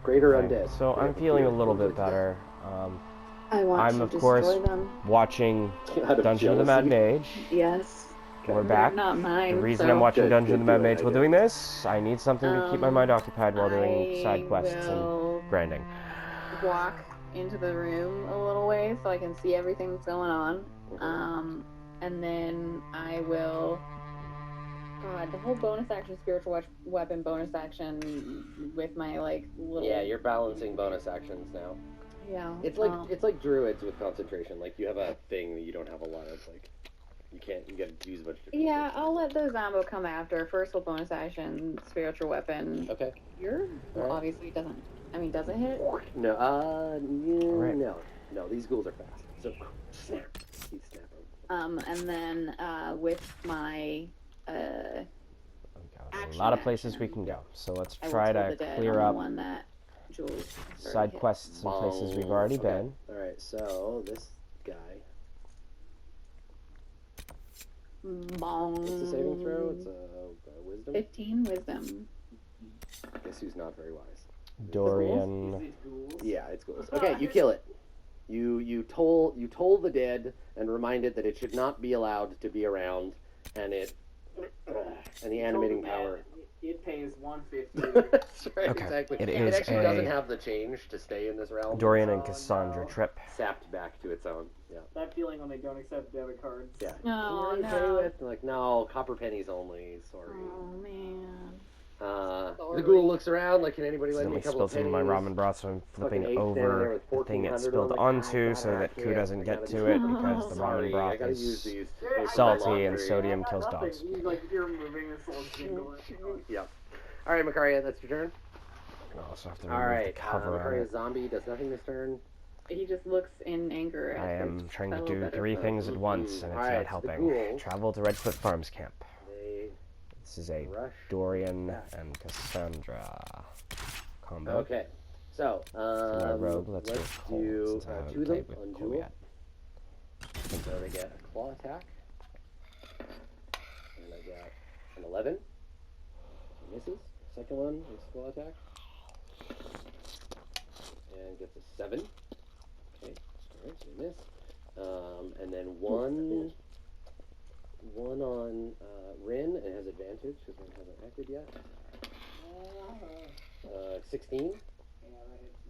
Greater Okay, undead. so I'm feeling a little bit better. I want I'm to of destroy course them. watching Out of Dungeon of the Mad jealousy. Mage. Yes. We're They're back. not mine. The reason so I'm watching Good, Dungeon of the good Mad doing, Mage while I doing this, I need something to keep my mind occupied while doing side quests will and grinding. walk into the room a little way so I can see everything that's going on. And then I will. God, the whole bonus action spiritual weapon bonus action with my like little. Yeah, you're balancing bonus actions now. Yeah. It's like druids with concentration. Like you have a thing that you don't have a lot of. Like you gotta use a bunch of different Yeah, things. I'll let those ammo come after. First, we'll bonus action spiritual weapon. Okay. Here, well, Alright. obviously it doesn't. I mean, does it hit? No, Right. no. These ghouls are fast. So snap. You snap them. And then with my A Action, lot of places we can go, so let's I will try toll to the dead clear on the up one that Jules side already hit. quests and places we've already been. Alright, so this guy. Bong. What's the saving throw? It's a wisdom? 15 wisdom. Guess who's not very wise. Dorian. Yeah, it's ghouls. Okay, you kill it. You toll the dead and remind it that it should not be allowed to be around, and the animating power. It pays $150. That's right, Okay, exactly. it It is actually doesn't a have the change to stay in this realm. Dorian and Oh, Cassandra no. trip. Sapped back to its own. Yeah. That feeling when they don't accept debit cards. Yeah. Oh, You wanna pay no. with? Like, no, copper pennies only. Sorry. Oh, man. The ghoul looks around like, can anybody lend me a Accidentally couple of spilled some of my pennies? ramen broth, so I'm flipping Fucking ape standing there over with the thing it 1,400 spilled on the onto couch. so that I Ku can't. doesn't I get gotta to do it it. because the Sorry, ramen I broth gotta use is these. salty and sodium kills Nothing. dogs. You, like, you're moving this little jingle. Yeah. All right, Makaria, that's your turn. I also have to All remove right, the cover on Makaria it. zombie does nothing this turn. He just looks in anger at I am his trying to fellow do better 3 folk. things at once, and it's Alright, not the helping. ghoul. Travel to Redcliffe Farms Camp. They This is a rush. Dorian back. and Cassandra combo. Okay, so For my rogue, let's go with Cole, do since I haven't two of played them with on Cole Jewel. yet. So they get a claw attack, and I get an 11. So misses. Second one is claw attack, and gets a 7. Okay, alright, so you miss. And then one on Rin, and it has advantage because Rin hasn't acted yet. 16.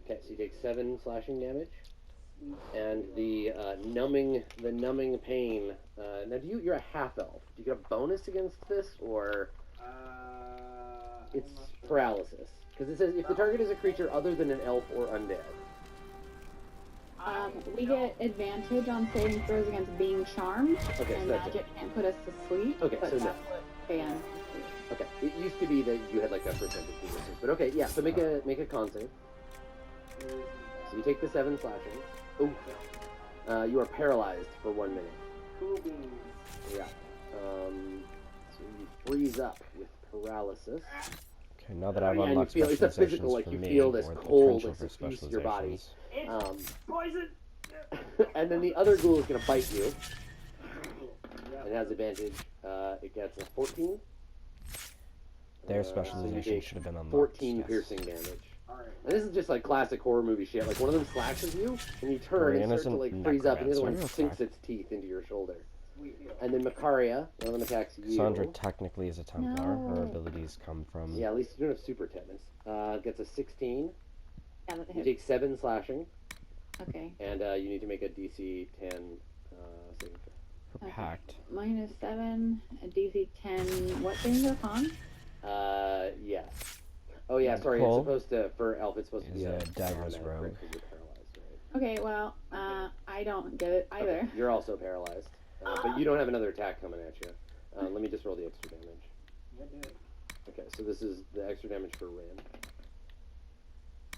Okay, so you take 7 slashing damage, and the numbing pain. Now, you're a half elf? Do you get a bonus against this, or it's paralysis? Because it says if the target is a creature other than an elf or undead. We get advantage on saving throws against being charmed, Okay, and so that's magic can't put us to sleep. Okay, but so no. that's what can. Okay, it used to be that you had like a percentage resistance, but okay, yeah. So make a con save. So you take the 7 slashing. Ooh. You are paralyzed for 1 minute. Cool beans. Yeah. So you freeze up with paralysis. Okay, now that I've And you unlocked feel it's a specializations physical, like for you me, feel this or the cold potential that for suffused your body. specializations. It's poison! And then the other ghoul is gonna bite you. It has advantage. It gets a 14. Their So you specialization take should have been unlocked. 14 yes. piercing damage. Alright. And this is just like classic horror movie shit. Like one of them slashes you, and you turn and Dorian start to isn't like freeze up, and the other one necromancer, sinks okay. its teeth into your shoulder. Sweet. And then Makaria, one of them attacks you. Cassandra technically is a Templar. Her No. abilities come from... Yeah, at least you don't have super tetanus. Gets a 16. Yeah, that You hits. take 7 slashing, Okay. and you need to make a DC 10 saving throw. Her Okay. pact. Minus 7, a DC 10. What things are con? Yes. Oh yeah, sorry. Cole It's supposed to for elf. It's supposed to is be a a Dagger's automatic rogue. crit 'cause you're paralyzed, right? Okay, well, I don't get it either. Okay, you're also paralyzed, but you don't have another attack coming at you. Let me just roll the extra damage. Yeah, do it. Okay, so this is the extra damage for Rin.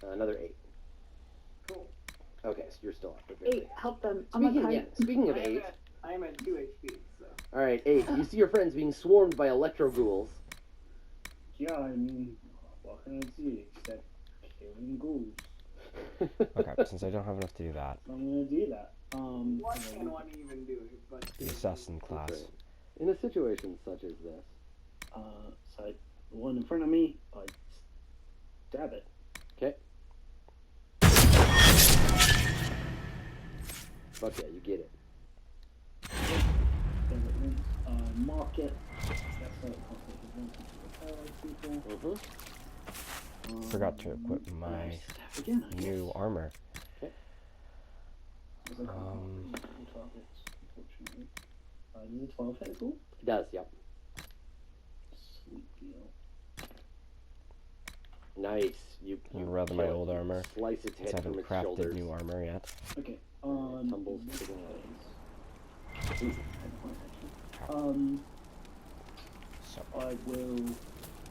Another 8. Cool. Okay, so you're still up. but 8, help them. I'm Speaking, okay. yeah, speaking of 8, I am at 2 HP, so. alright, 8. You see your friends being swarmed by electro ghouls. Yeah, I mean, what can I do except killing ghouls? Okay, since I don't have enough to do that, I'm gonna do that. What can one even do? But the assassin class. Okay. In a situation such as this, So the one in front of me, I stab it. okay, Fuck yeah, you get it. Market. That's how it constantly advantage with people. Forgot to equip my Again, I new armor. Okay. guess. Targets, unfortunately. Does a 12 hit at all? It does, yep. Sweet deal. Nice. You rather my old armor. Slice its Since head I from haven't its crafted shoulders. new armor yet. Okay. Tumbles to the Ooh, So I will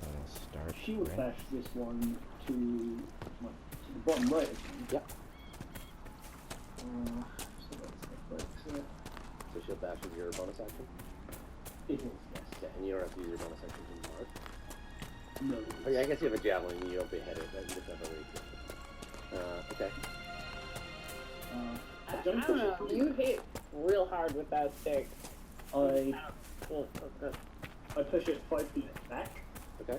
I'll start shield right. bash this one to the bottom right again. Yep. So that's the breaks there. So shield bash is your bonus action? It is, yes. Yeah, and you don't have to use your bonus action to mark. No. Oh yeah, I guess you have a javelin and you don't behead it. That you just have a rapier. Okay. I don't know. You hit real hard with that stick. I push it 5 feet back, Okay.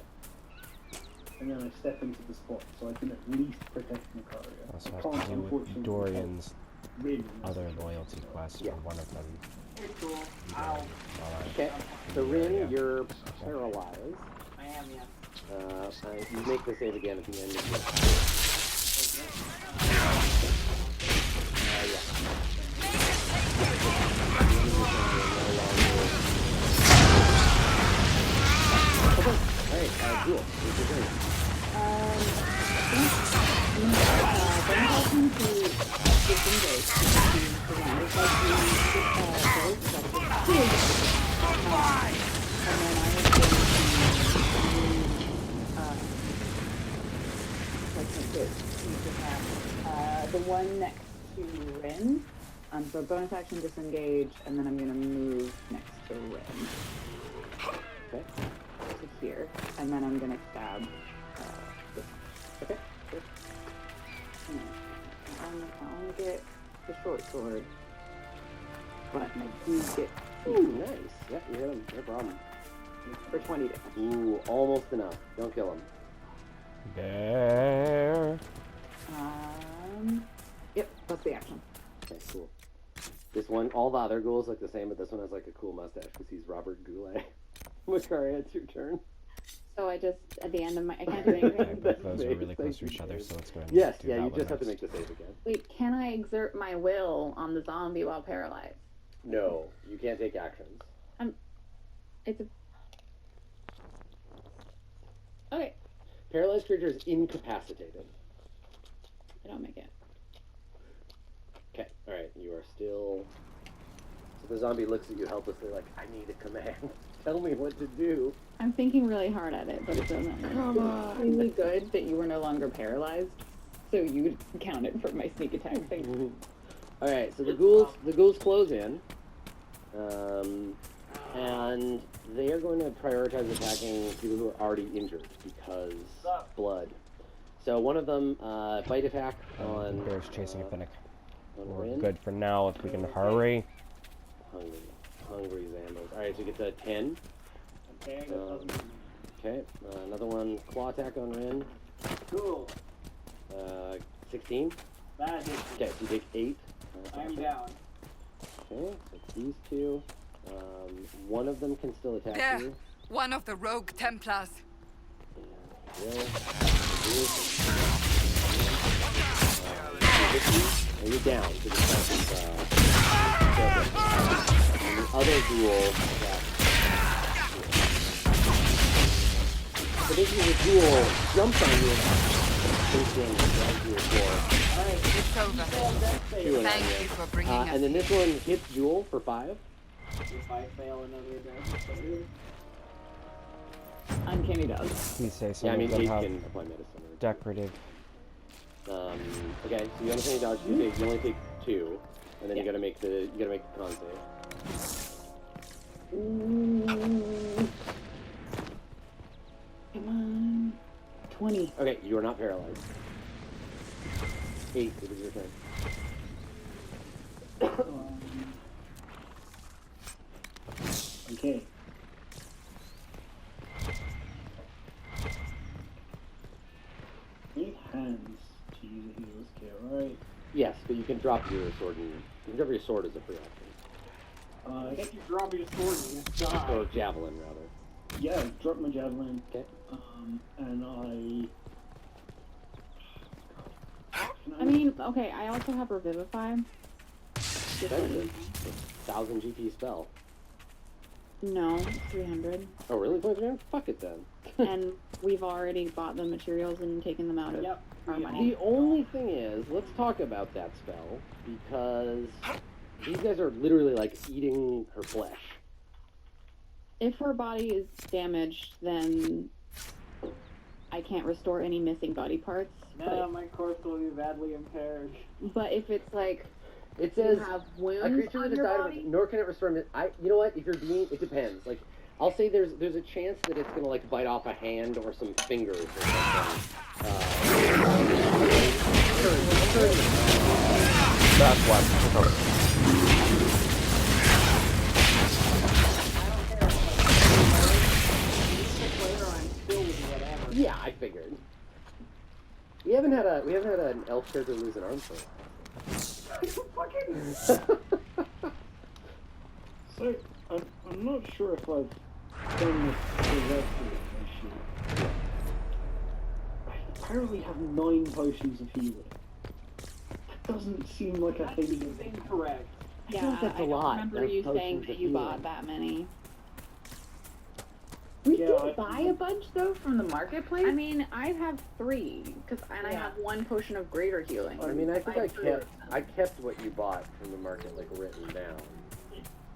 and then I step into the spot so I can at least protect Macaria. Also I have can't, to do with unfortunately, Dorian's really other loyalty quests, Yeah. or one of them. Pretty cool. Ow. Okay. So Rin, Yeah. you're paralyzed. I am, yes. You make the save again at the end of your. Alright, Jewel, what's your turn? The one next to Rin. So bonus action disengage, and then I'm gonna move next to Rin. Okay. To here, and then I'm gonna stab this. Okay. Good. I only get the short sword, but I do get Ooh, nice. Yeah, you hit him. No problem. for 20 damage. Ooh, almost enough. Don't kill him. There. Yep, that's the action. Okay, cool. This one, all the other ghouls look the same, but this one has like a cool mustache because he's Robert Goulet. Macaria, it's your turn. So I just, at the end of my, I can't do anything. Both those are Nice, really close to thank each you. other, so let's go ahead and Yes, do yeah, that you one just have to next. make the save again. Wait, can I exert my will on the zombie while paralyzed? No, you can't take actions. It's a... Okay, Paralyzed creature is incapacitated. I don't make it. Okay, alright, you are still... So the zombie looks at you helplessly like, I need a command. Tell me what to do. I'm thinking really hard at it, but it doesn't. It's really good that you were no longer paralyzed, so you would count it for my sneak attack thing. Alright, so the ghouls close in. And they are going to prioritize attacking people who are already injured because blood. So one of them, bite attack on... The bear's chasing a Finnick. on We're Rin. good for now if we can hurry. Hungry Zambos. Alright, so it gets a 10. Okay, I got something. Okay, another one, claw attack on Rin. Cool. 16. That hits. Okay, so you take 8. I'm down. Okay, so these two. One of them can still attack There, you. one of the rogue Templars. And you're down. So the count is, and the other duel attacks. So basically the duel jumps on you and drags you to the floor. It's over. Chewing on Thank you for bringing us. and then this one hits Jewel for 5. If I fail another death, Uncanny dog. Please say some Yeah, I mean, of them 8 have can apply medicine. Or decorative. Okay, so you understand dodge. You only take 2, and then you gotta make the con save. Come on. 20. Okay, you are not paralyzed. 8, it is your turn. Okay. Need hands to use a healer's care, right? Yes, but you can drop your sword and you can drop your sword as a free action. If you drop your sword, you die. Or javelin, rather. Yeah, drop my javelin. Okay. And I mean, okay, I also have Revivify. Expensive. 1,000 GP spell. No, 300. Oh, really? Fuck it then. And we've already bought the materials and taken them out of our money. The only thing is, let's talk about that spell, because these guys are literally, like, eating her flesh. If her body is damaged, then I can't restore any missing body parts. No, my corpse will be badly impaired. But if it's like, It says, you have a wounds creature on that your has body? died, nor can it restore... You know what? If you're being... It depends. Like, I'll say there's a chance that it's gonna, like, bite off a hand or some fingers or something. That's one. Yeah, I figured. We haven't had an elf character lose an arm for So, I'm not sure if I've done this correctly, actually. I apparently have 9 potions of healing. That doesn't seem like a thing. That's incorrect. I feel like that's a I don't lot. remember Those you potions saying of that you healing. bought that many. We Yeah, did buy a bunch though from the marketplace. I mean, I have 3, and I have 1 potion of greater healing. I mean, I think I have kept what you bought from the market, like, written down.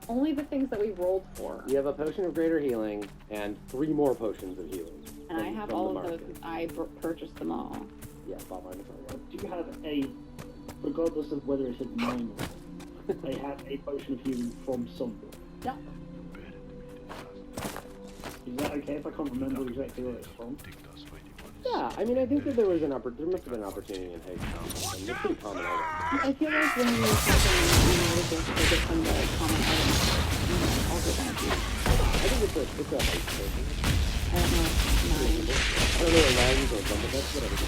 only the things that we rolled for. You have a potion of greater healing and 3 more potions of healing. And I have all of those. I purchased them all. Yeah, bought mine as well. Do you have regardless of whether it's a 9 or not, I have a potion of healing from something? Yeah. Is that okay if I can't remember exactly where it's from? Yeah, I mean, I think that there must have been an opportunity in Hague. And it's pretty common item. I feel like when you use something, you know, it's just like it's from the common items. Also kind of cute. I think it's a nice potion. I don't know. I don't know what lines or something, but that's whatever.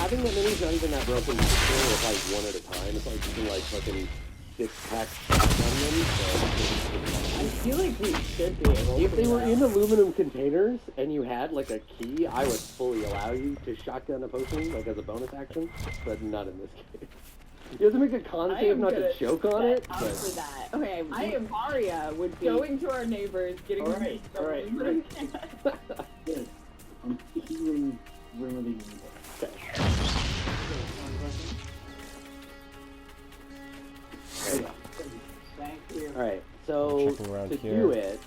Having that many is not even that broken. You can only apply one at a time. It's like you can, like, fucking 6-pack shots on them. So. I feel like we should be able If to. they were in aluminum containers and you had, like, a key, I would fully allow you to shotgun a potion, like, as a bonus action, but not in this case. You have to make a con save not to choke on it, Up but... for that. Okay, I am Maria would be going to our neighbors, getting Alright. Good. I'm healing remedy. Okay. Thank you. Alright, so Checking around to here. do it,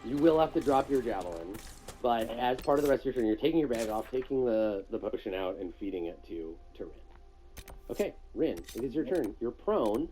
you will have to drop your javelin, but as part of the rest of your turn, you're taking your bag off, taking the potion out, and feeding it to Rin. Okay, Rin, it is your turn. You're prone.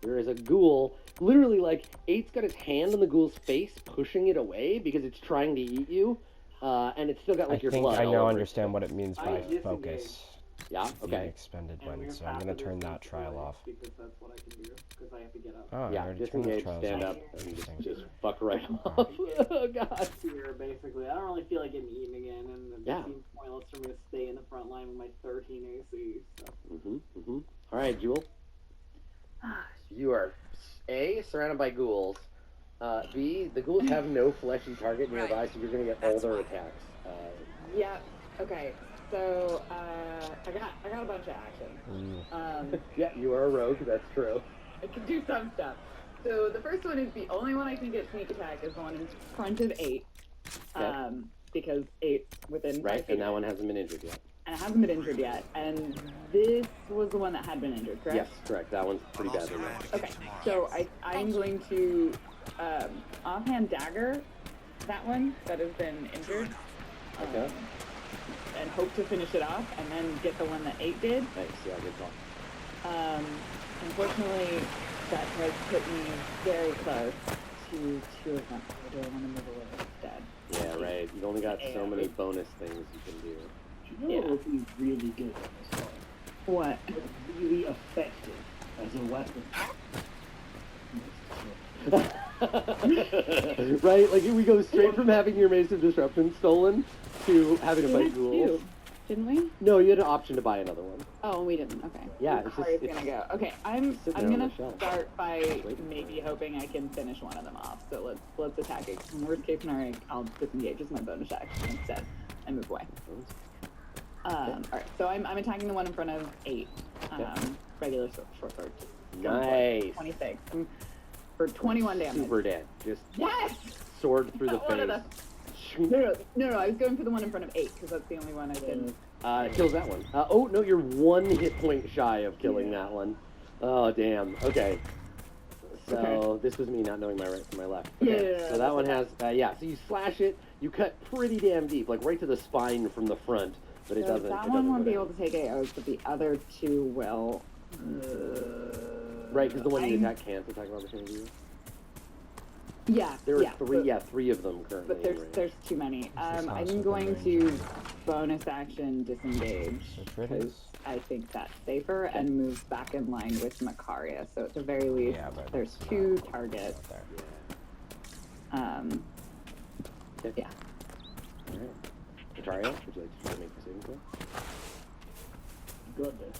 There is a ghoul. Literally, like, 8's got its hand on the ghoul's face, pushing it away because it's trying to eat you, and it's still got, like, I your think blood I all now over it. understand what it means I by disengage. focus. Yeah, Being okay. expended And when, we're so I'm gonna turn that trial off. Because that's what I can do. Because I have to get up. Oh, I Yeah, already turned the disengage, trials stand off. up, and Interesting. just fuck right off. Oh, God. Here, basically. I don't really feel like getting eaten again, and it Yeah. seems pointless for me to stay in the front line with my 13 AC. So. Alright, Jewel. You are A, surrounded by ghouls. B, the ghouls have no fleshy target nearby, so you're gonna get all their attacks. Yeah. Okay. So I got a bunch of action. Yeah, you are a rogue, that's true. I can do some stuff. So the first one is the only one I can get sneak attack is the one in front of 8. Okay. Because 8 within Right, 5 feet. and that one hasn't been injured yet. And it hasn't been injured yet. And this was the one that had been injured, correct? Yes, correct. That one's pretty badly now. Okay. So I'm going to offhand dagger that one that has been injured. Okay. And hope to finish it off, and then get the one that 8 did. Thanks, yeah, good call. Unfortunately, that has put me very close to 2 of them. I don't want to move away instead. Yeah, right. You've only got so many bonus things you can do. Do you know what would be really good at this time? What? Really effective as a weapon. Right? Like, we go straight from having your Mace of Disruption stolen to having to fight ghouls. didn't we? No, you had an option to buy another one. Oh, we didn't. Okay. Yeah, it's just It's gonna go. Okay, I'm sit there on gonna the shelf. start by maybe hoping I can finish one of them off. So let's attack it. In worst case scenario, I'll disengage as my bonus action instead and move away. All right, so I'm attacking the one in front of 8. Regular short sword. Nice. 26 for 21 damage. Super dead. Just Yes. sword through the One of face. No, I was going for the one in front of 8 because that's the only one I didn't. Kills that one. Oh no, you're 1 hit point shy of killing that one. Oh damn. Okay. So this was me not knowing my right from my left. Okay. Yeah. So that one has So you slash it. You cut pretty damn deep, like right to the spine from the front, but it So doesn't. that it one doesn't won't go be down. able to take AOs, but the other 2 will. Right, because the one you attack can't attack of opportunity. Yeah. There are yeah, 3. but, 3 of them currently. But in range. there's too many. not I'm super going range. to bonus action disengage. So it is. I think that's safer and move back in line with Macaria. So at the very least, Yeah, but there's it's 2 not targets. there. Yeah. All right. Macaria, would you like to make the saving throw? You got this.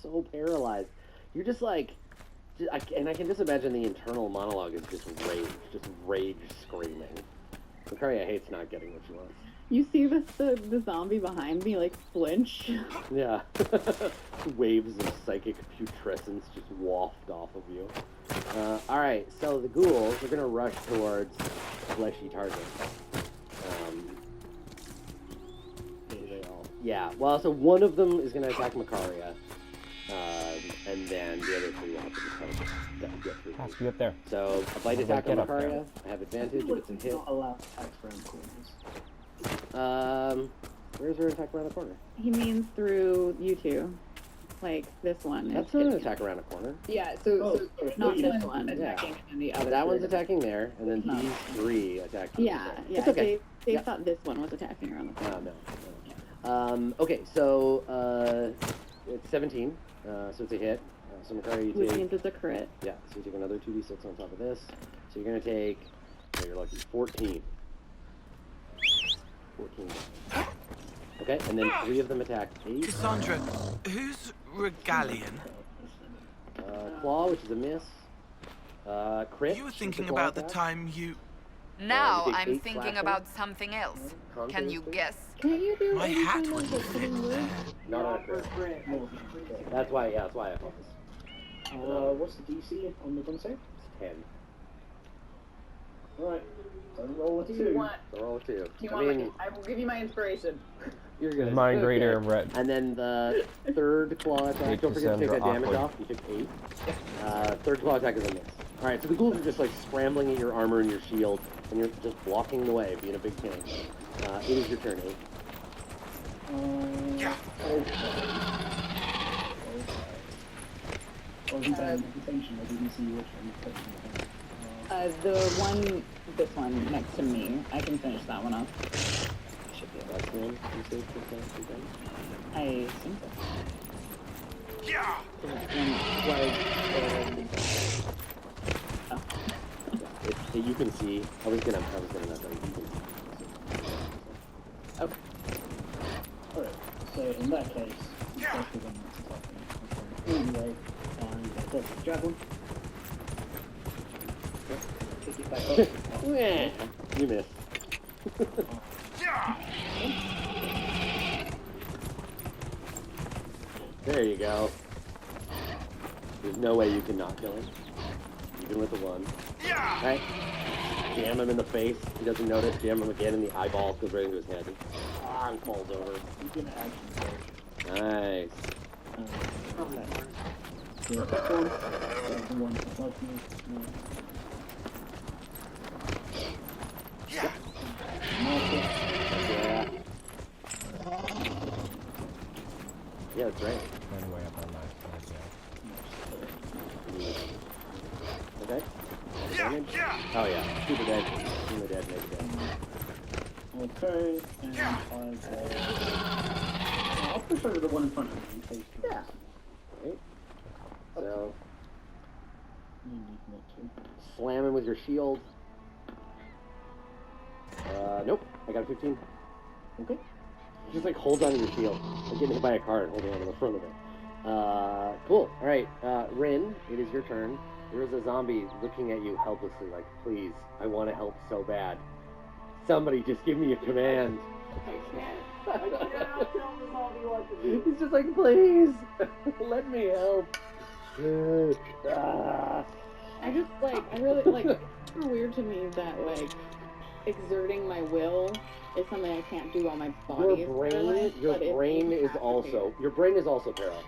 So paralyzed. You're just like, and I can just imagine the internal monologue is just rage screaming. Macaria hates not getting what she wants. You see the zombie behind me like flinch. Yeah. Waves of psychic putrescence just waft off of you. Alright, so the ghouls are gonna rush towards fleshy targets. Yeah, well, so one of them is gonna attack Macaria. And then the other 3 will have to just kind of get through. Has to be up there. So, a bite attack on Get up there. Macaria. I have advantage if it's a hit. Not allowed attacks around corners. Where's her attack around the corner? He means through you 2. Like this one. That's not an attack around a corner. Yeah, so Not this this one one. attacking and the other. That 3 one's attacking there, and then No. these 3 attack you. Yeah, yeah. It's okay. They Yeah. thought this one was attacking around the corner. No. Okay, so it's 17, so it's a hit. So Macaria, you Which take... means it's a crit. Yeah, so you take another 2d6 on top of this. So you're going to take, you're lucky, 14. 14. Okay, and then 3 of them attack 8. Cassandra, who's Regalian? Claw, which is a miss. Crit. You were which is a thinking claw about the attack. time you... Now you take I'm 8 thinking slashing. about something else. Can you Confidence, guess? Can you do My any hat kind wouldn't of fit hitting move? there. Not on a crit. That's why I focus. What's the DC on the gun save? 10. Right. So roll a Do 2. you want? So roll 2. Do you I want? mean, I will give you my inspiration. you're good. Mind Okay. Grader red. And then the 3rd claw attack, don't forget to take that Cassandra, damage awkward. off. You took 8. 3rd claw attack is a miss. Alright, so the ghouls are just like scrambling at your armor and your shield, and you're just blocking the way, being a big tank. It is your turn, 8. Yeah. Oh, he's paying attention. I didn't see which one. The one, this one next to me. I can finish that one off. Should be a last one. You saved for that. I think so. Yeah. You can see. I was gonna not tell you. You can see. Okay. Alright, so in that case, especially when it's attacking. Anyway, javelin. Take it back up. Yeah, you missed. Yeah. There you go. There's no way you can not kill him. Even with the 1. Yeah. Right? Jam him in the face. He doesn't notice. Jam him again in the eyeball. Goes right into his head. And falls over. He's gonna action surge. Nice. Yeah, that's one. That's the one. That's me. Yeah. Yeah. Yeah, that's right. Run way up on my Okay. Yeah. Damage? Yeah. Oh yeah. Super dead. Super dead. Make dead. Okay, and I'll push over the one in front of me in case. Yeah. Right. So You need not to. slam him with your shield. Nope. I got a 15. Okay. Just like holds onto your shield, like getting hit by a car and holding onto the front of it. Cool. All right, Rin, it is your turn. There is a zombie looking at you helplessly, like, please, I want to help so bad. Somebody just give me a command. I cannot tell the zombie what to do. He's just like, please, let me help. I just I really it's super weird to me that exerting my will is something I can't do while my body is paralyzed. Your brain is also paralyzed.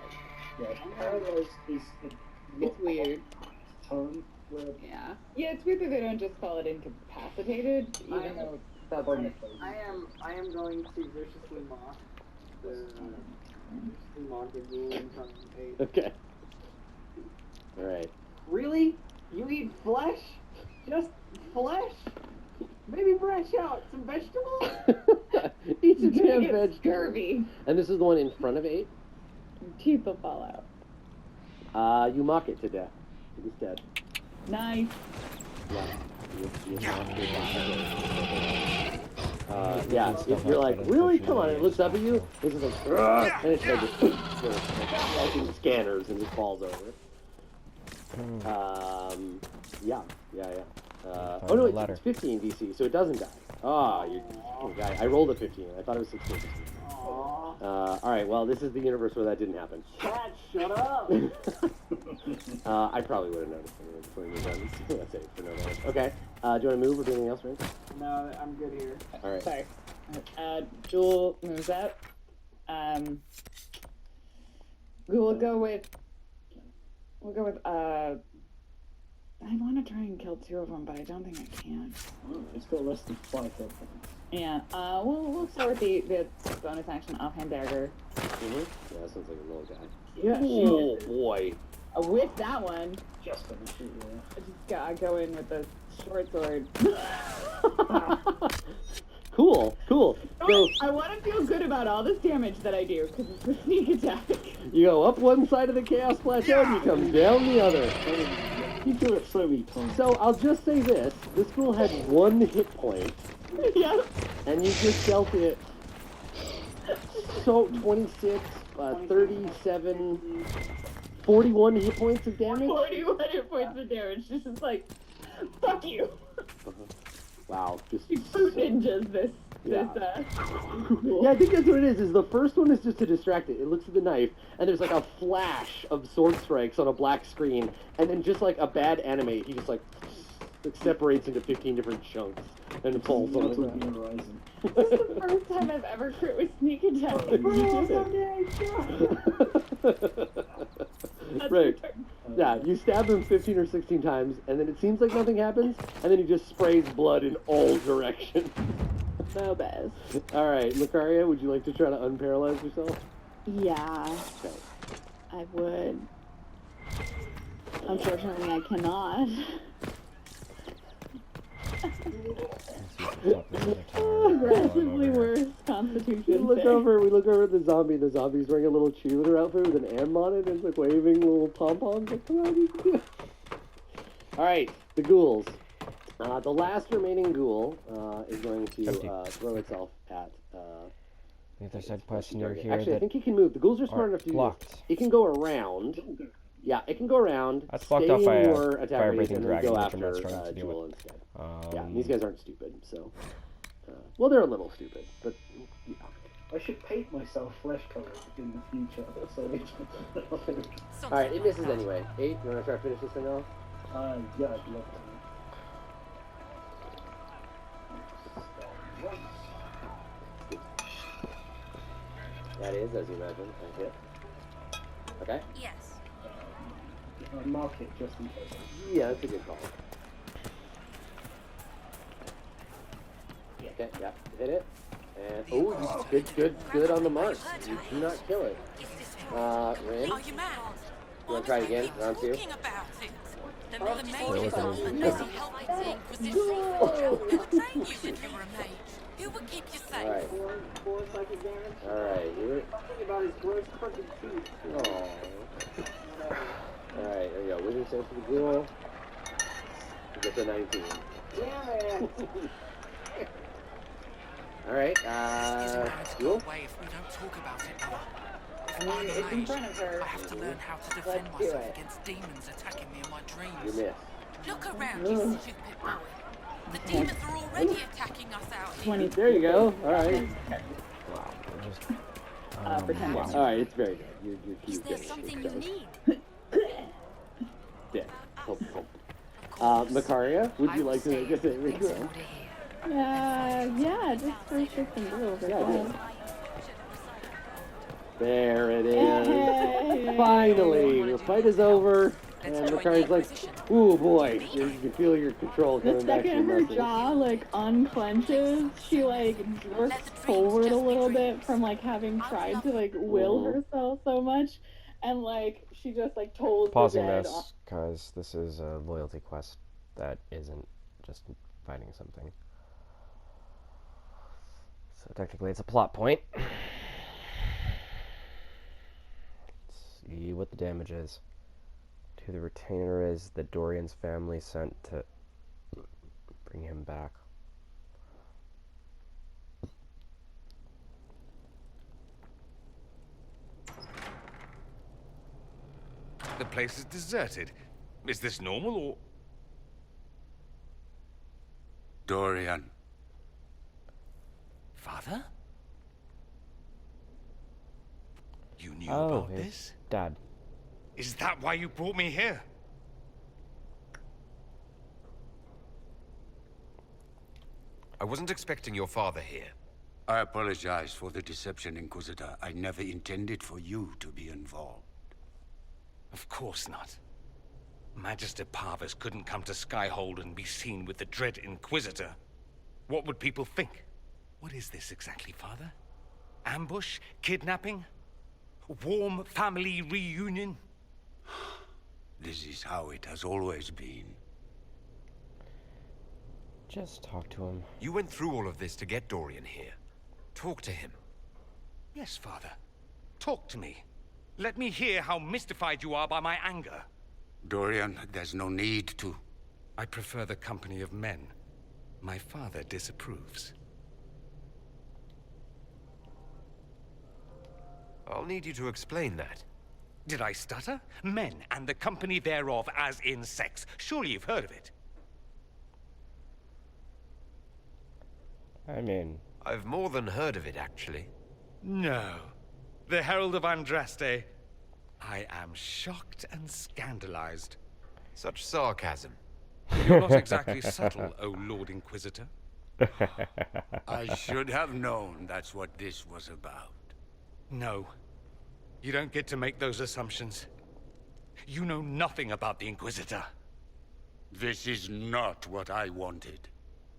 Yeah, paralyzed is It's weird. tone where Yeah. Yeah, it's weird that they don't just call it incapacitated, even though that's what it is. I am going to viciously mock the rule in front of the Okay. All right. Really? You eat flesh? Just flesh? Maybe branch out some vegetables? Eat some damn It's vegetables. scurvy. And this is the one in front of 8? Your teeth will fall out. You mock it to death. It is dead. Nice. Yeah. You're like, really? Come on. It looks up at you. It's just like, "Ugh," and it's like, just scanners and just falls over. Yeah. Oh no, it's 15 DC, so it doesn't die. Ah, you fucking guy. I rolled a 15. I thought it was 16. All right. Well, this is the universe where that didn't happen. Cat, shut up! I probably would have noticed anyway before we moved on. That's it for no damage. Okay. Do you want to move or do anything else, Rin? No, I'm good here. All right. Sorry. Jewel moves up. We'll go with. I want to try and kill 2 of them, but I don't think I can. it's got less than 5 hit points. Yeah. We'll start with the bonus action offhand dagger. Mm-hmm. Yeah, that sounds like a little guy. Yeah. Oh boy. With that one, Just gonna shoot you. I just gotta go in with the short sword. Cool. So I want to feel good about all this damage that I do because it's a sneak attack. you go up one side of the chaos plateau and you come down the other. You do it so many times. So I'll just say this: this school had 1 hit point, Yep. and you just dealt it. So 26, 37, 41 hit points of damage. 41 hit points of damage. This is like, fuck you. Wow, just You two ninjas. This. Yeah, I think that's what it is the first one is just to distract it. It looks at the knife, and there's like a flash of sword strikes on a black screen, and then just like a bad anime, he just like separates into 15 different chunks and falls on the ground. This is the first time I've ever crit with sneak attack. Right. Yeah, you stab him 15 or 16 times, and then it seems like nothing happens, and then he just sprays blood in all directions. So bad. All right, Lucaria, would you like to try to unparalyze yourself? Yeah, Okay. I would. Unfortunately, I cannot. Aggressively worse constitution. We look over at the zombie. The zombie's wearing a little cheerleader outfit with an M on it, and it's like waving little pom-poms. Like, come on, you can do it. All right, the ghouls. The last remaining ghoul is going to throw itself at. There's a side quest near here. Actually, I think he can move. The ghouls are smart enough to do this. It can go around. Yeah, it can go around. That's blocked off by your a attack fire-breathing and then dragon, go which I'm not after strong to deal Jewel with. instead. Yeah, these guys aren't stupid, so. Well, they're a little stupid, but yeah. I should paint myself flesh colored in the future. So Alright, it misses anyway. 8, you want to try to finish this thing off? Yeah, I'd love to. That is, as you imagine, a hit. Okay? Yes. Mark it just in case. Yeah, that's a good call. Okay, yeah, hit it. And, oh, good on the mark. You do not kill it. Rin? Are you mad? You want to try it again? Round 2? Talking about it. The mage is off and busy helping the Inquisition. Who trained you if you were a mage? Who would keep you safe? Alright. Four psychic damage. Alright, you're... Something about his gross crooked teeth. Aww. Alright, there you go. Wizard saves for the ghoul. You get the 19. Damn it! All right. This isn't going to go Cool. away if we don't talk about it, Mother. I mean, it's in front of her. I have to learn how to defend Let's do myself it. against demons attacking me in my You dreams. missed. Look around, you stupid boy. The demons are already attacking us out here. There you go. All right. Wow. We're just, Pretend it's All right. It's very good. You're Is cute. there There. something So, you need? yeah. Makaria, would you like to make a saving throw? Yeah, just for shits and giggles. Yeah, I did. There it is. Finally, the fight is over, and Makari's like, "Ooh boy, you can feel your control The coming back to your second her muscles." jaw like unclenches, she like jerks forward a little bit from like having tried to like will herself so much, and like she just like told pausing the dead this because this is a loyalty quest that isn't just fighting something. So technically it's a plot point. Let's see what the damage is. To the retainer is that Dorian's family sent to bring him back. The place is deserted. Is this normal or... Dorian. Father? You knew Oh, about his this? dad. Is that why you brought me here? I wasn't expecting your father here. I apologize for the deception, Inquisitor. I never intended for you to be involved. Of course not. Magister Parvis couldn't come to Skyhold and be seen with the dread Inquisitor. What would people think? What is this exactly, Father? Ambush? Kidnapping? Warm family reunion? This is how it has always been. Just talk to him. You went through all of this to get Dorian here. Talk to him. Yes, Father. Talk to me. Let me hear how mystified you are by my anger. Dorian, there's no need to. I prefer the company of men. My father disapproves. I'll need you to explain that. Did I stutter? Men and the company thereof as in sex. Surely you've heard of it. I mean, I've more than heard of it, actually. No. The Herald of Andraste. I am shocked and scandalized. Such sarcasm. You're not exactly subtle, O Lord Inquisitor. I should have known that's what this was about. No. You don't get to make those assumptions. You know nothing about the Inquisitor. This is not what I wanted.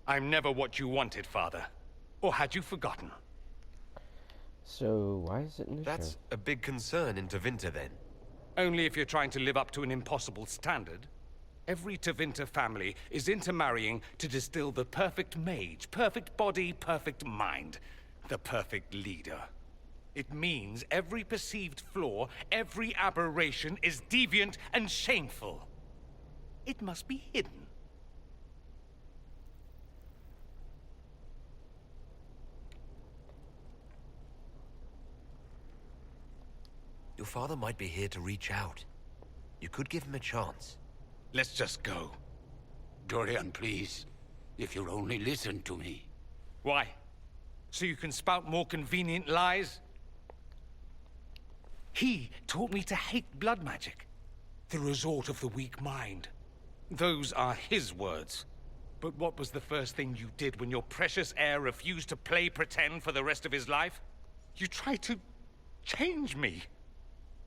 I'm never what you wanted, Father. Or had you forgotten? so why is it an issue? That's a big concern in Tevinter, then. Only if you're trying to live up to an impossible standard. Every Tevinter family is intermarrying to distill the perfect mage, perfect body, perfect mind, the perfect leader. It means every perceived flaw, every aberration is deviant and shameful. It must be hidden. Your father might be here to reach out. You could give him a chance. Let's just go. Dorian, please. If you'll only listen to me. Why? So you can spout more convenient lies? He taught me to hate blood magic. The resort of the weak mind. Those are his words. But what was the first thing you did when your precious heir refused to play pretend for the rest of his life? You tried to change me.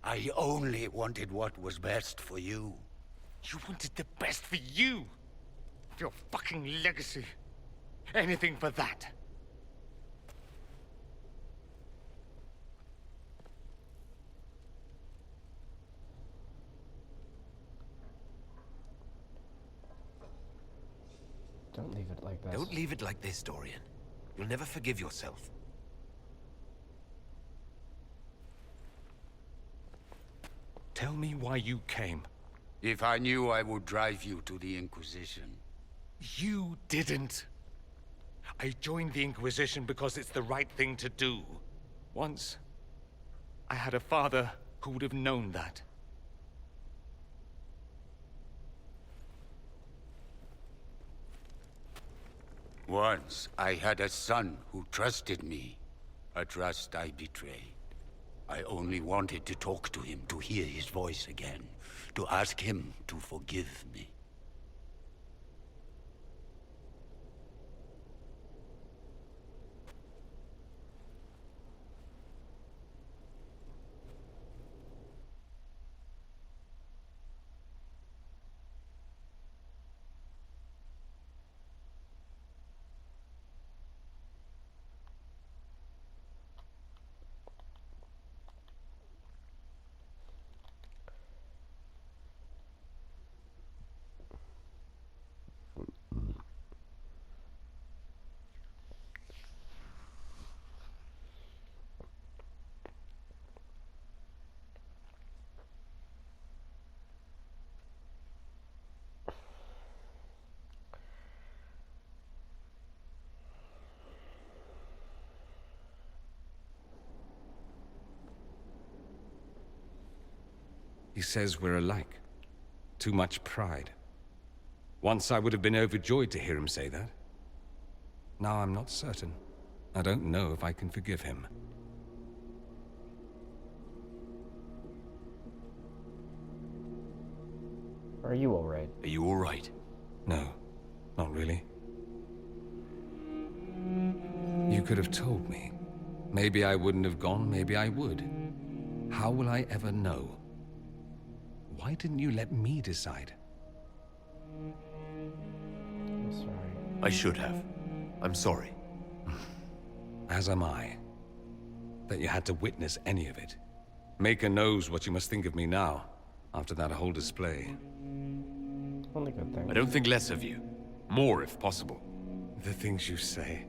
I only wanted what was best for you. You wanted the best for you. Your fucking legacy. Anything for that. Don't leave it like this. Don't leave it like this, Dorian. You'll never forgive yourself. Tell me why you came. If I knew I would drive you to the Inquisition. You didn't. I joined the Inquisition because it's the right thing to do. Once, I had a father who would have known that. Once, I had a son who trusted me. A trust I betrayed. I only wanted to talk to him, to hear his voice again, to ask him to forgive me. He says we're alike. Too much pride. Once I would have been overjoyed to hear him say that. Now I'm not certain. I don't know if I can forgive him. Are you alright? Are you alright? No, not really. You could have told me. Maybe I wouldn't have gone, maybe I would. How will I ever know? Why didn't you let me decide? I'm sorry. I should have. I'm sorry. As am I. That you had to witness any of it. Maker knows what you must think of me now, after that whole display. Only good thing. I don't think less of you. More, if possible. The things you say.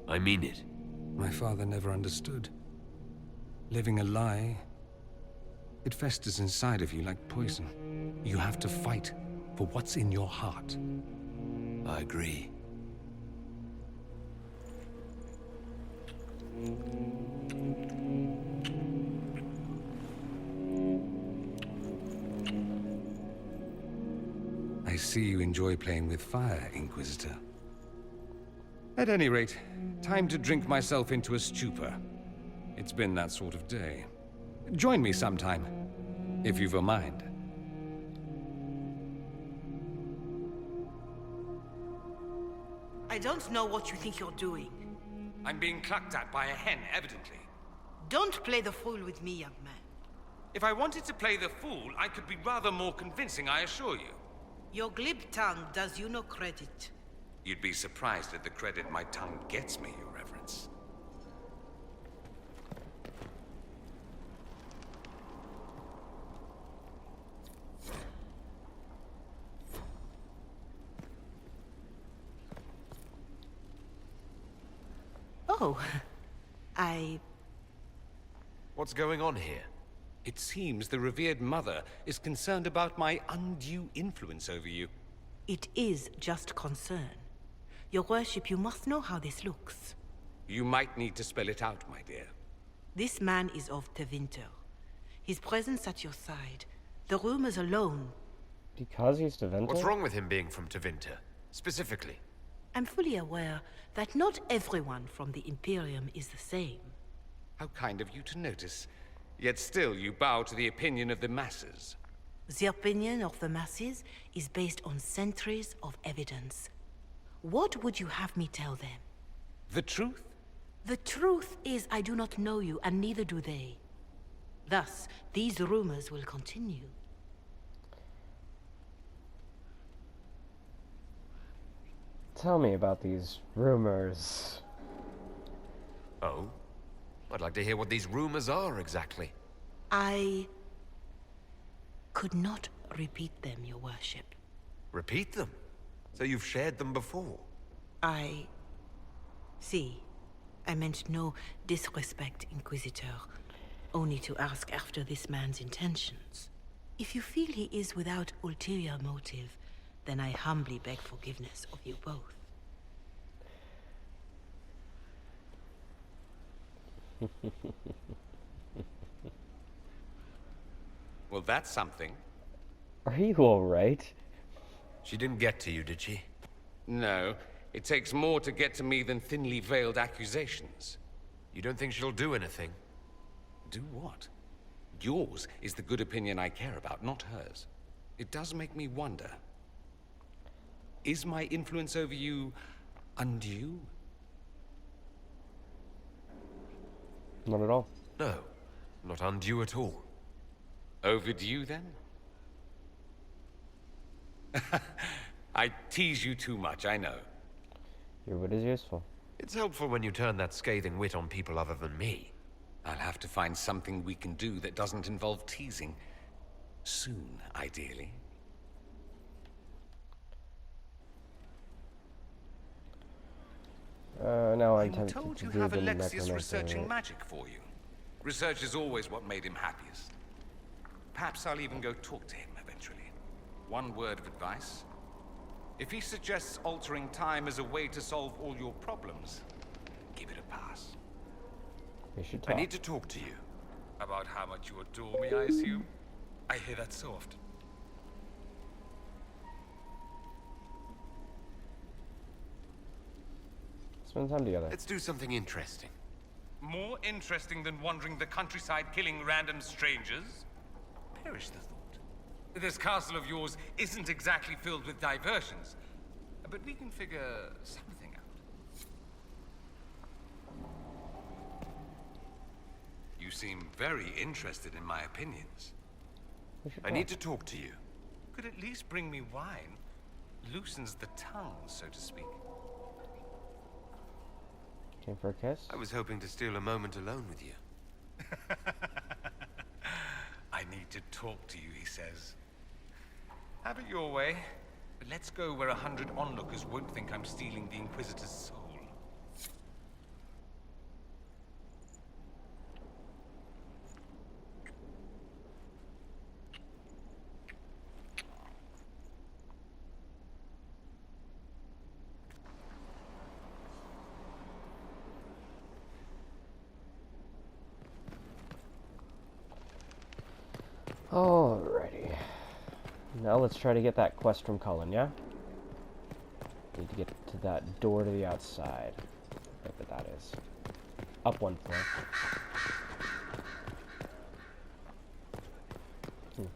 I mean it. My father never understood. Living a lie, it festers inside of you like poison. You have to fight for what's in your heart. I agree. I see you enjoy playing with fire, Inquisitor. At any rate, time to drink myself into a stupor. It's been that sort of day. Join me sometime, if you've a mind. I don't know what you think you're doing. I'm being clucked at by a hen, evidently. Don't play the fool with me, young man. If I wanted to play the fool, I could be rather more convincing, I assure you. Your glib tongue does you no credit. You'd be surprised at the credit my tongue gets me, Your Reverence. Oh, What's going on here? It seems the revered mother is concerned about my undue influence over you. It is just concern. Your worship, you must know how this looks. You might need to spell it out, my dear. This man is of Tevinter. His presence at your side, the rumors alone. Because he's Deventer? What's wrong with him being from Tevinter, specifically? I'm fully aware that not everyone from the Imperium is the same. How kind of you to notice. Yet still you bow to the opinion of the masses. The opinion of the masses is based on centuries of evidence. What would you have me tell them? The truth? The truth is I do not know you, and neither do they. Thus, these rumors will continue. Tell me about these rumors. Oh? I'd like to hear what these rumors are, exactly. I could not repeat them, your worship. Repeat them? So you've shared them before? See, I meant no disrespect, Inquisitor. Only to ask after this man's intentions. If you feel he is without ulterior motive, then I humbly beg forgiveness of you both. Well, that's something. Are you alright? She didn't get to you, did she? No, it takes more to get to me than thinly veiled accusations. You don't think she'll do anything? Do what? Yours is the good opinion I care about, not hers. It does make me wonder. Is my influence over you undue? Not at all. No, not undue at all. Overdue, then? I tease you too much, I know. Your wit is useful. It's helpful when you turn that scathing wit on people other than me. I'll have to find something we can do that doesn't involve teasing. Soon, ideally. Now I'm I'm tempted told to you do have the Alexius necromancer. researching magic for you. Research is always what made him happiest. Perhaps I'll even go talk to him eventually. One word of advice. If he suggests altering time as a way to solve all your problems, give it a pass. We should talk. I need to talk to you. About how much you adore me, I assume? I hear that so often. Spend time together. Let's do something interesting. More interesting than wandering the countryside killing random strangers? Perish the thought. This castle of yours isn't exactly filled with diversions, but we can figure something out. You seem very interested in my opinions. I need to talk to you. Could at least bring me wine. Loosens the tongue, so to speak. Came for a kiss? I was hoping to steal a moment alone with you. I need to talk to you, he says. Have it your way, but let's go where 100 onlookers won't think I'm stealing the Inquisitor's soul. Alrighty. Now let's try to get that quest from Cullen, yeah? Need to get to that door to the outside. Whatever that is. Up one floor.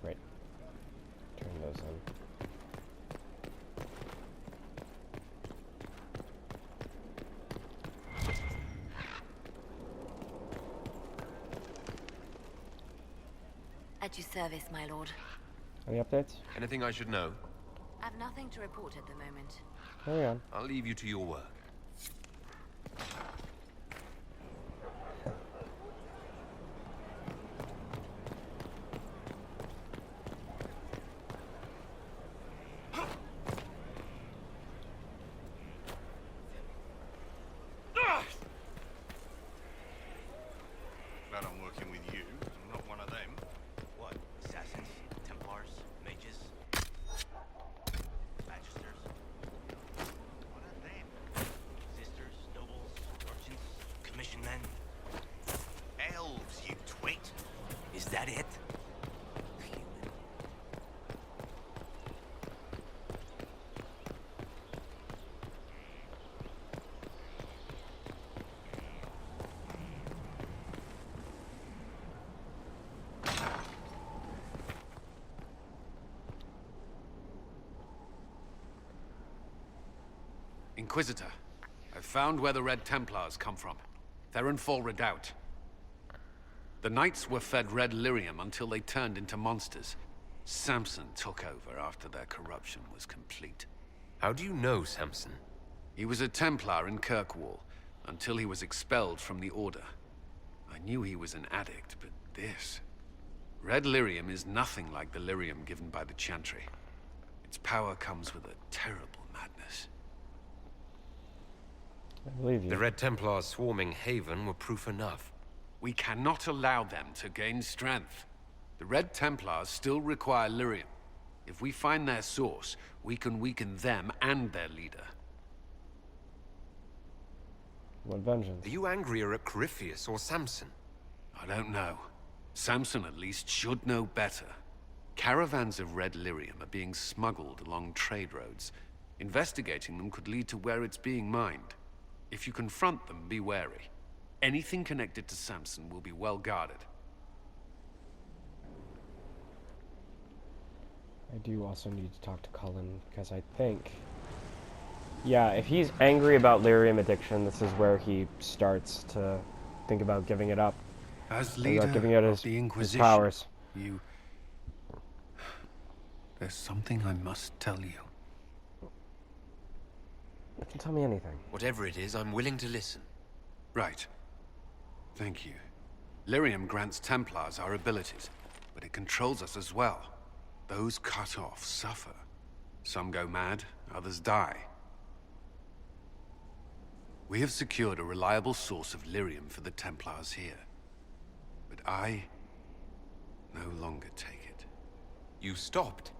Right. Turn those in. At your service, my lord. Any updates? Anything I should know? I've nothing to report at the moment. Carry on. I'll leave you to your work. Glad I'm working with you. I'm not one of them. What? Assassins? Templars? Mages? Magisters? What are they? Sisters? Nobles? Merchants? Commission men? Elves, you twit! Is that it? Inquisitor, I've found where the Red Templars come from. They're in Fall Redoubt. The Knights were fed red lyrium until they turned into monsters. Samson took over after their corruption was complete. How do you know Samson? He was a Templar in Kirkwall, until he was expelled from the Order. I knew he was an addict, but this... Red lyrium is nothing like the lyrium given by the Chantry. Its power comes with a terrible madness. I believe you. The Red Templars swarming Haven were proof enough. We cannot allow them to gain strength. The Red Templars still require lyrium. If we find their source, we can weaken them and their leader. What vengeance? Are you angrier at Corypheus or Samson? I don't know. Samson at least should know better. Caravans of red lyrium are being smuggled along trade roads. Investigating them could lead to where it's being mined. If you confront them, be wary. Anything connected to Samson will be well guarded. I do also need to talk to Cullen, because I think... Yeah, if he's angry about lyrium addiction, this is where he starts to think about giving it up. As leader giving it of the Inquisition, his powers. There's something I must tell you. You can tell me anything. Whatever it is, I'm willing to listen. Right. Thank you. Lyrium grants Templars our abilities, but it controls us as well. Those cut off suffer. Some go mad, others die. We have secured a reliable source of lyrium for the Templars here. But I no longer take it. You stopped?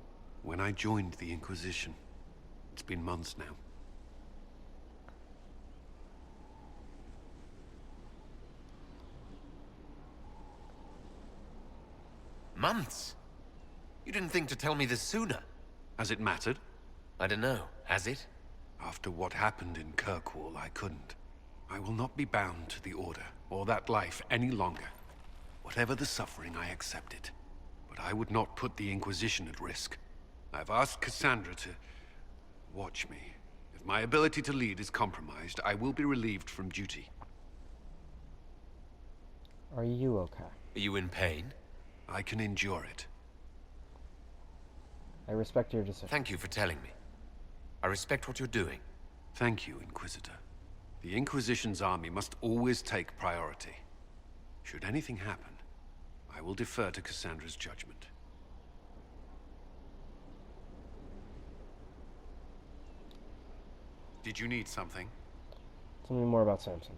When I joined the Inquisition. It's been months now. Months? You didn't think to tell me this sooner? Has it mattered? I don't know. Has it? After what happened in Kirkwall, I couldn't. I will not be bound to the Order, or that life any longer. Whatever the suffering, I accept it. But I would not put the Inquisition at risk. I've asked Cassandra to watch me. If my ability to lead is compromised, I will be relieved from duty. Are you okay? Are you in pain? I can endure it. I respect your decision. Thank you for telling me. I respect what you're doing. Thank you, Inquisitor. The Inquisition's army must always take priority. Should anything happen, I will defer to Cassandra's judgment. Did you need something? Tell me more about Samson.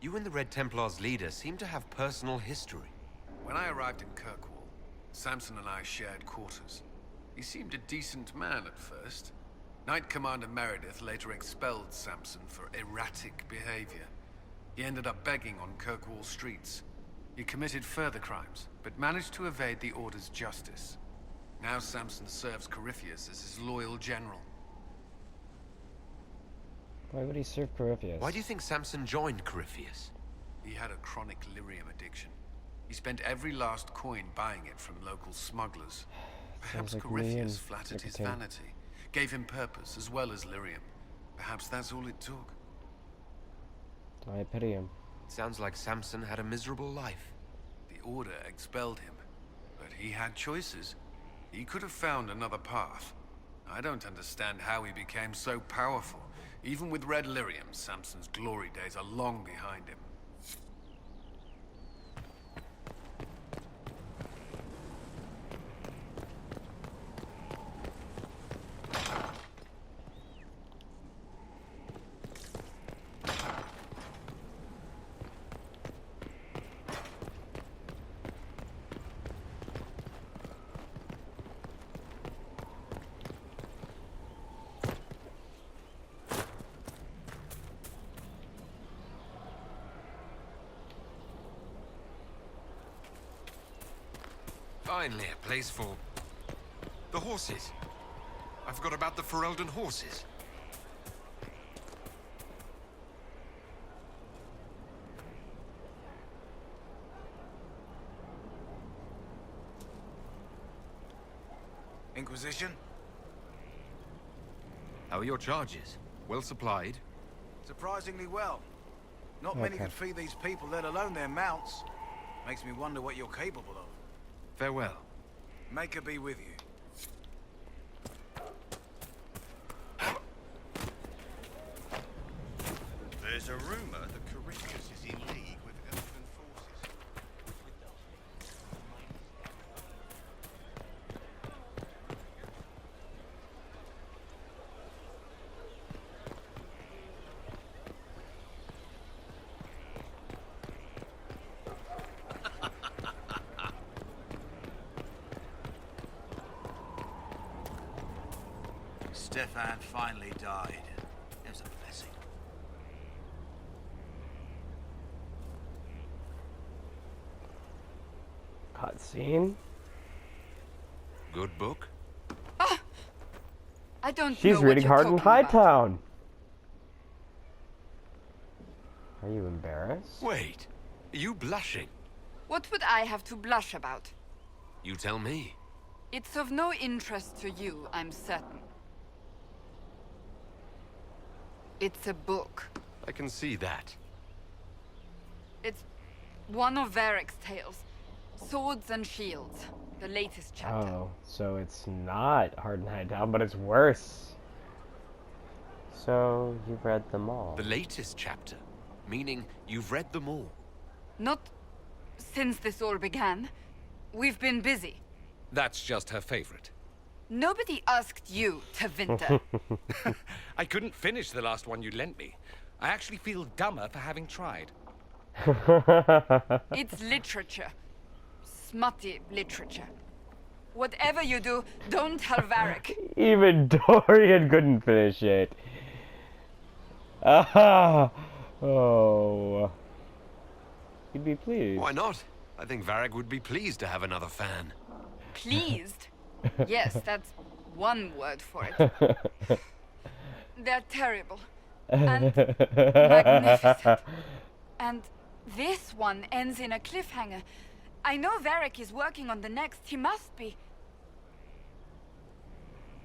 You and the Red Templar's leader seem to have personal history. When I arrived in Kirkwall, Samson and I shared quarters. He seemed a decent man at first. Knight Commander Meredith later expelled Samson for erratic behavior. He ended up begging on Kirkwall streets. He committed further crimes, but managed to evade the Order's justice. Now Samson serves Corypheus as his loyal general. Why would he serve Corypheus? Why do you think Samson joined Corypheus? He had a chronic lyrium addiction. He spent every last coin buying it from local smugglers. Perhaps like Corypheus flattered his vanity, gave him purpose as well as lyrium. Perhaps that's all it took. I pity him. Sounds like Samson had a miserable life. The Order expelled him, but he had choices. He could have found another path. I don't understand how he became so powerful. Even with red lyrium, Samson's glory days are long behind him. Finally, a place for... the horses. I forgot about the Ferelden horses. Inquisition? How are your charges? Well supplied? Surprisingly well. Not many could feed these people, let alone their mounts. Makes me wonder what you're capable of. Farewell. Make her be with you. There's a rumor that Corypheus is in league with elven forces. Stefan finally died. It was a blessing. Cutscene. Good book? I don't know She's what reading you're hard in talking about. Hightown. Are you embarrassed? Wait, are you blushing? What would I have to blush about? You tell me. It's of no interest to you, I'm certain. It's a book. I can see that. It's one of Varric's tales. Swords and Shields. The latest chapter. Oh, so it's not Hard in Hightown, but it's worse. So, you've read them all. The latest chapter? Meaning you've read them all? Not since this all began. We've been busy. That's just her favorite. Nobody asked you, Tevinter. I couldn't finish the last one you lent me. I actually feel dumber for having tried. It's literature. Smutty literature. Whatever you do, don't tell Varric. Even Dorian couldn't finish it. Ah, oh. He'd be pleased. Why not? I think Varric would be pleased to have another fan. Pleased? Yes, that's one word for it. They're terrible. And magnificent. And this one ends in a cliffhanger. I know Varric is working on the next. He must be.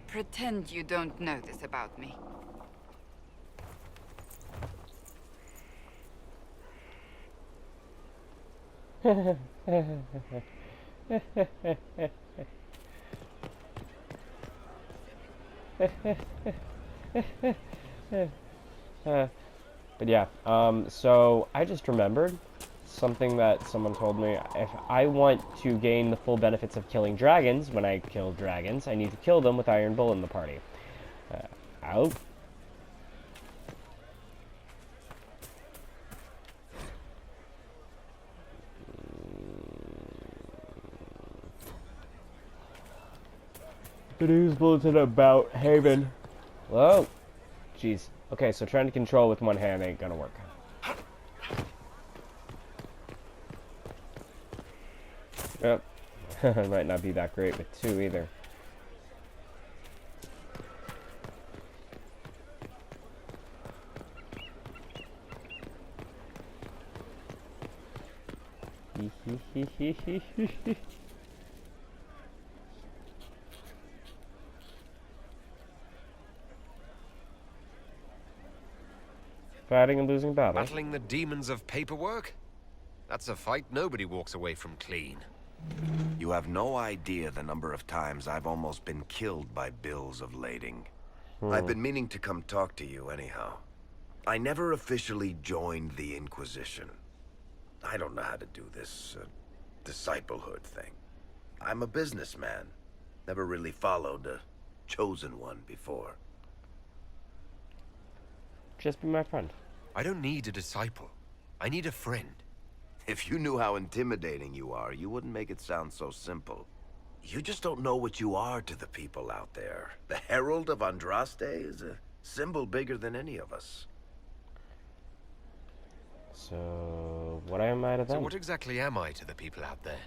Pretend you don't know this about me. But yeah, so I just remembered something that someone told me. If I want to gain the full benefits of killing dragons, when I kill dragons, I need to kill them with Iron Bull in the party. Out. The news bulletin about Haven. Whoa. Jeez. Okay, so trying to control with one hand ain't gonna work. Yep. It might not be that great with two either. Fighting and losing battle. Battling the demons of paperwork? That's a fight nobody walks away from clean. You have no idea the number of times I've almost been killed by bills of lading. I've been meaning to come talk to you anyhow. I never officially joined the Inquisition. I don't know how to do this disciplehood thing. I'm a businessman. Never really followed a chosen one before. Just be my friend. I don't need a disciple. I need a friend. If you knew how intimidating you are, you wouldn't make it sound so simple. You just don't know what you are to the people out there. The Herald of Andraste is a symbol bigger than any of us. So, what am I to them? So what exactly am I to the people out there?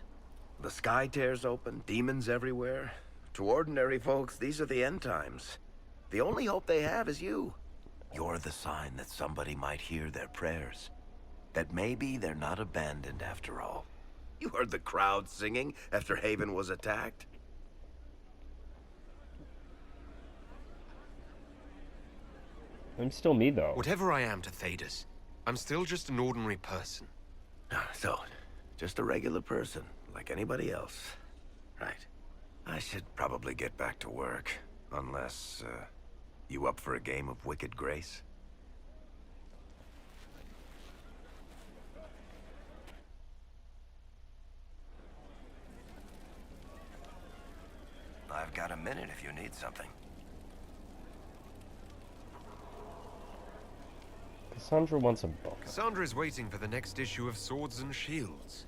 The sky tears open, demons everywhere. To ordinary folks, these are the end times. The only hope they have is you. You're the sign that somebody might hear their prayers. That maybe they're not abandoned after all. You heard the crowd singing after Haven was attacked? I'm still me, though. Whatever I am to Thedas, I'm still just an ordinary person. So, just a regular person, like anybody else. Right. I should probably get back to work. Unless, you up for a game of Wicked Grace? I've got a minute if you need something. Cassandra wants a book. Cassandra is waiting for the next issue of Swords and Shields.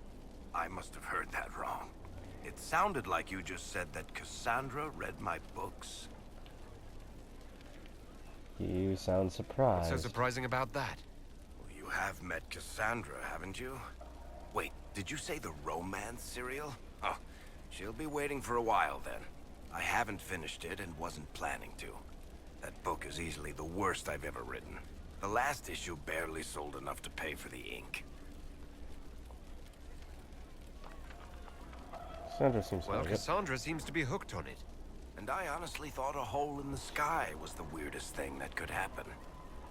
I must have heard that wrong. It sounded like you just said that Cassandra read my books. You sound surprised. What's so surprising about that? Well, you have met Cassandra, haven't you? Wait, did you say the romance serial? Oh, she'll be waiting for a while then. I haven't finished it and wasn't planning to. That book is easily the worst I've ever written. The last issue barely sold enough to pay for the ink. Cassandra seems Well, like it. Cassandra seems to be hooked on it. And I honestly thought a hole in the sky was the weirdest thing that could happen.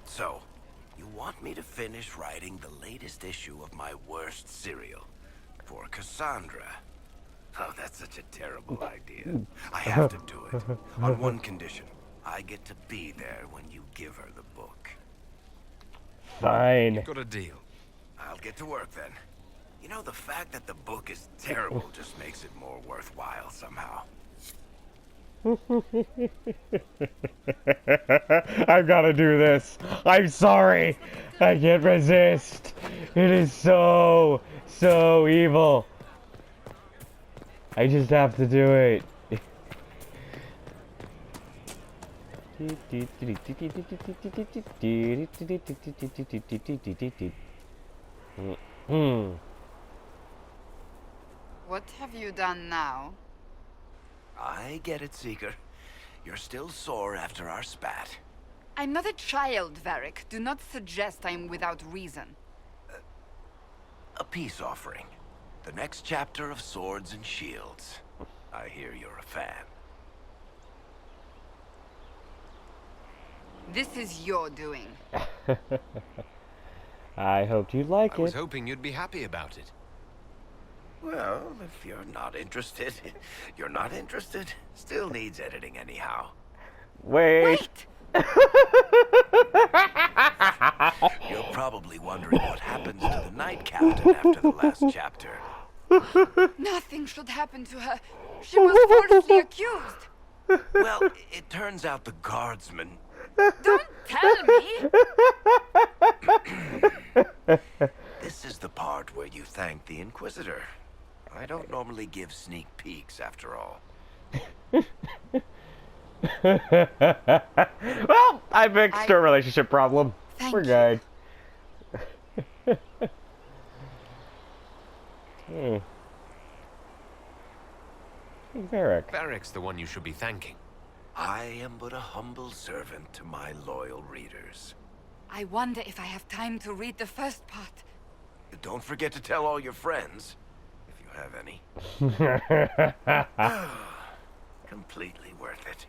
So, you want me to finish writing the latest issue of my worst serial for Cassandra? Oh, that's such a terrible idea. I have to do it. On one condition. I get to be there when you give her the book. Fine. You've got a deal. I'll get to work then. You know, the fact that the book is terrible just makes it more worthwhile somehow. I've got to do this. I'm sorry. I can't resist. It is so evil. I just have to do it. What have you done now? I get it, Seeker. You're still sore after our spat. I'm not a child, Varric. Do not suggest I am without reason. A peace offering. The next chapter of Swords and Shields. I hear you're a fan. This is your doing. I hoped you'd like I was it. hoping you'd be happy about it. Well, if you're not interested, you're not interested. Still needs editing anyhow. Wait. You're probably wondering what happens to the Knight Captain after the last chapter. Nothing should happen to her. She was falsely accused. Well, it turns out the guardsman... Don't tell me! This is the part where you thank the Inquisitor. I don't normally give sneak peeks, after all. Well, I fixed our relationship problem. We're good. Varric. Varric's the one you should be thanking. I am but a humble servant to my loyal readers. I wonder if I have time to read the first part. Don't forget to tell all your friends, if you have any. Completely worth it.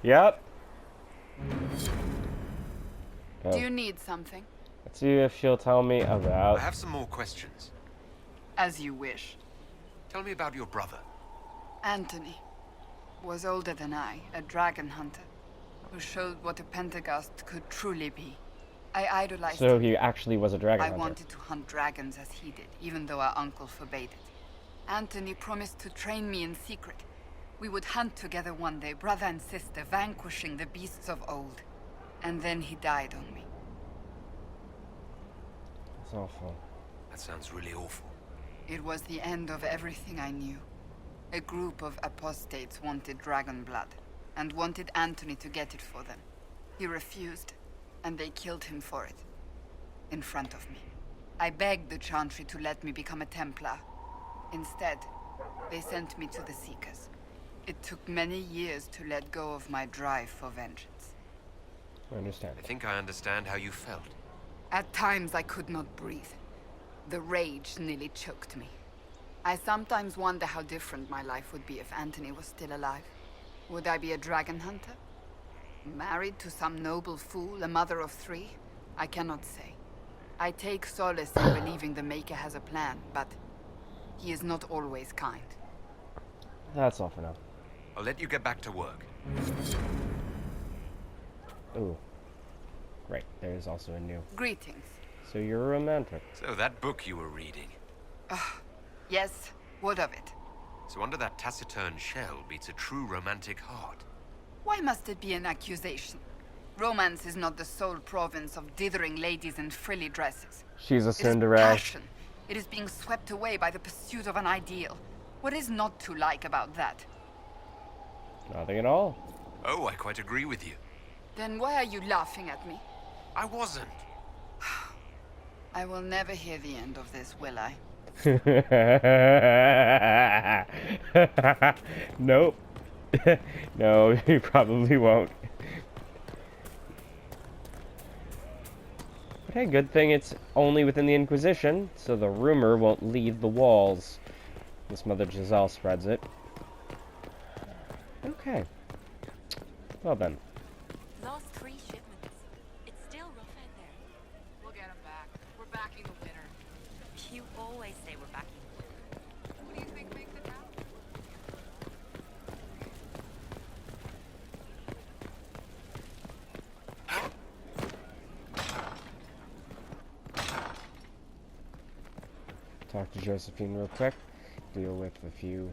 Yep. Do you need something? Let's see if she'll tell me about... I have some more questions. As you wish. Tell me about your brother. Anthony was older than I, a dragon hunter, who showed what a Pentagast could truly be. I idolized So him. he actually was a dragon I hunter. wanted to hunt dragons as he did, even though our uncle forbade it. Anthony promised to train me in secret. We would hunt together one day, brother and sister, vanquishing the beasts of old. And then he died on me. That's awful. That sounds really awful. It was the end of everything I knew. A group of apostates wanted dragon blood, and wanted Anthony to get it for them. He refused, and they killed him for it. In front of me. I begged the Chantry to let me become a Templar. Instead, they sent me to the Seekers. It took many years to let go of my drive for vengeance. I understand. I think I understand how you felt. At times I could not breathe. The rage nearly choked me. I sometimes wonder how different my life would be if Anthony was still alive. Would I be a dragon hunter? Married to some noble fool, a mother of 3? I cannot say. I take solace in believing the Maker has a plan, but he is not always kind. That's all for now. I'll let you get back to work. Ooh. Right, there's also a new... Greetings. So you're a romantic. So that book you were reading. Yes, what of it? So under that taciturn shell beats a true romantic heart. Why must it be an accusation? Romance is not the sole province of dithering ladies in frilly dresses. She's a It is Cinderella. passion. It is being swept away by the pursuit of an ideal. What is not to like about that? Nothing at all. Oh, I quite agree with you. Then why are you laughing at me? I wasn't. I will never hear the end of this, will I? Nope. No, you probably won't. But hey, good thing it's only within the Inquisition, so the rumor won't leave the walls. This Mother Giselle spreads it. Okay. Well then. Lost 3 shipments. It's still rough out there. We'll get them back. We're backing the winner. You always say we're backing the winner. What do you think makes it happen? Talk to Josephine real quick. Deal with a few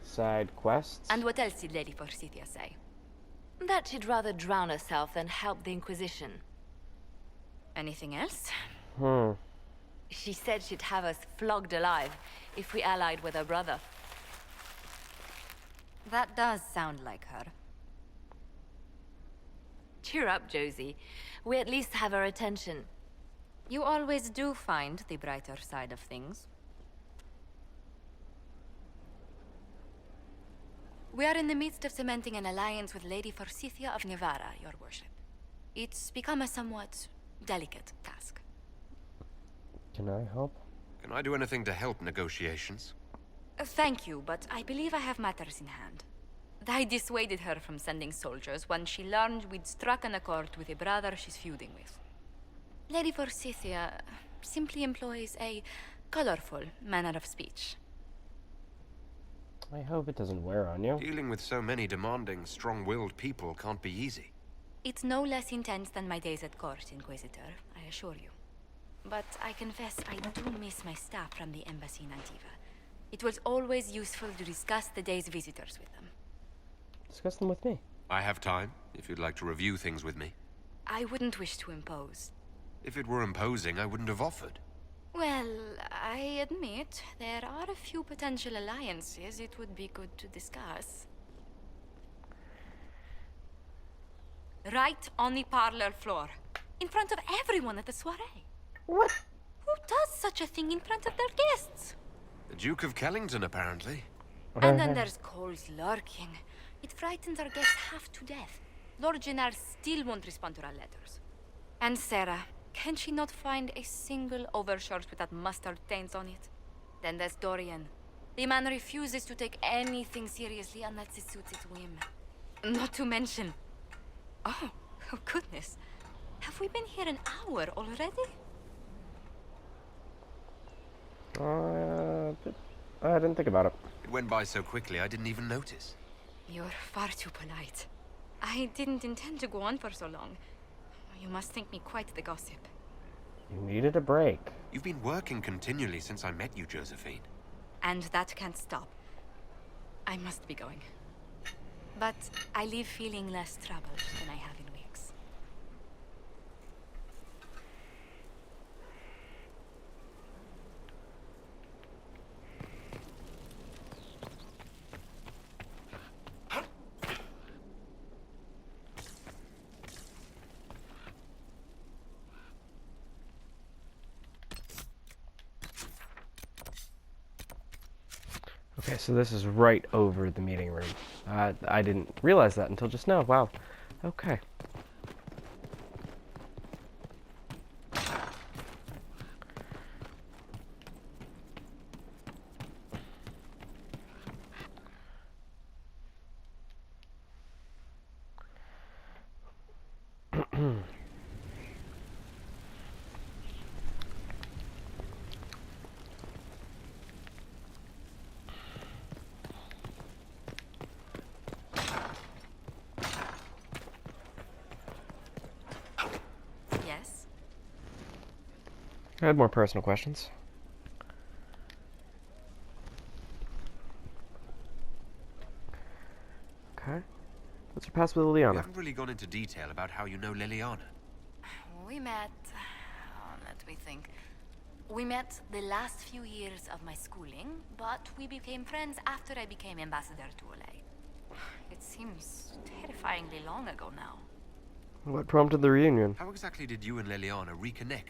side quests. And what else did Lady Forsythia say? That she'd rather drown herself than help the Inquisition. Anything else? She said she'd have us flogged alive if we allied with her brother. That does sound like her. Cheer up, Josie. We at least have her attention. You always do find the brighter side of things. We are in the midst of cementing an alliance with Lady Forsythia of Navarra, your worship. It's become a somewhat delicate task. Can I help? Can I do anything to help negotiations? Thank you, but I believe I have matters in hand. I dissuaded her from sending soldiers when she learned we'd struck an accord with a brother she's feuding with. Lady Forsythia simply employs a colorful manner of speech. I hope it doesn't wear on you. Dealing with so many demanding, strong-willed people can't be easy. It's no less intense than my days at court, Inquisitor, I assure you. But I confess I do miss my staff from the embassy in Antiva. It was always useful to discuss the day's visitors with them. Discuss them with me. I have time, if you'd like to review things with me. I wouldn't wish to impose. If it were imposing, I wouldn't have offered. Well, I admit there are a few potential alliances it would be good to discuss. Right on the parlor floor, in front of everyone at the soiree. What? Who does such a thing in front of their guests? The Duke of Kellington, apparently. And then there's Cole's lurking. It frightens our guests half to death. Lord Gennard still won't respond to our letters. And Sarah, can she not find a single overshirt with that mustard stains on it? Then there's Dorian. The man refuses to take anything seriously unless it suits his whim. Not to mention... Oh goodness. Have we been here an hour already? I didn't think about it. It went by so quickly, I didn't even notice. You're far too polite. I didn't intend to go on for so long. You must think me quite the gossip. You needed a break. You've been working continually since I met you, Josephine. And that can't stop. I must be going. But I leave feeling less troubled than I have in weeks. Okay, so this is right over the meeting room. I didn't realize that until just now. Wow. Okay. I had more personal questions. Okay. What's your past with Liliana? You haven't really gone into detail about how you know Liliana. We met... let me think. We met the last few years of my schooling, but we became friends after I became ambassador to Olay. It seems terrifyingly long ago now. What prompted the reunion? How exactly did you and Liliana reconnect?